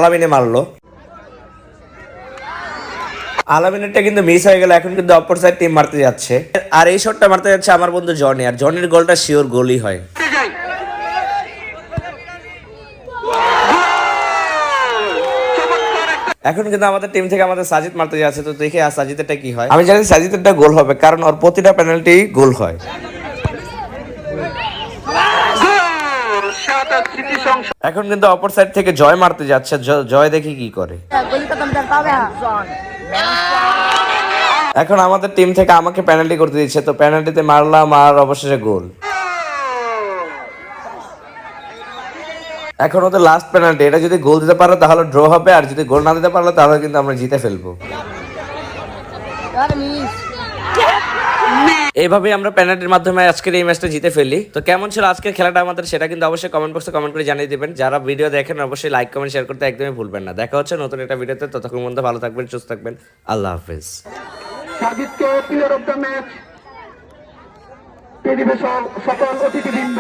আলামিনে মারলো। আলামিনেরটা কিন্তু মিস হয়ে গেল, এখন কিন্তু অপর সাইড টিম মারতে যাচ্ছে। আর এই শটটা মারতে যাচ্ছে আমার বন্ধু জনি, আর জনির গোলটা শিওর গোলই হয়। এখন কিন্তু আমাদের টিম থেকে আমাদের সাজিদ মারতে যাচ্ছে, তো দেখি আর সাজিদেরটা কি হয়। আমি জানি সাজিদেরটা গোল হবে, কারণ ওর প্রতিটা পেনাল্টি গোল হয়। এখন কিন্তু অপর সাইড থেকে জয় মারতে যাচ্ছে, জয় দেখি কি করে। এখন আমাদের টিম থেকে আমাকে পেনাল্টি করতে দিচ্ছে, তো পেনাল্টিতে মারলাম আর অবশেষে গোল। এখন ওদের লাস্ট পেনাল্টি, এটা যদি গোল দিতে পারো তাহলে ড্র হবে, আর যদি গোল না দিতে পারলে তাহলে কিন্তু আমরা জিতে ফেলবো। এইভাবে আমরা পেনাল্টির মাধ্যমে আজকের এই ম্যাচটা জিতে ফেলি। তো কেমন ছিল আজকের খেলাটা আমাদের, সেটা কিন্তু অবশ্যই কমেন্ট বক্সে কমেন্ট করে জানিয়ে দিবেন। যারা ভিডিও দেখেন অবশ্যই লাইক কমেন্ট শেয়ার করতে একদমই ভুলবেন না। দেখা হচ্ছে নতুন একটা ভিডিওতে, ততক্ষণ পর্যন্ত ভালো থাকবেন, সুস্থ থাকবেন। আল্লাহ হাফেজ। সাজিদকে player of the match, television সকল অতিথিবৃন্দ।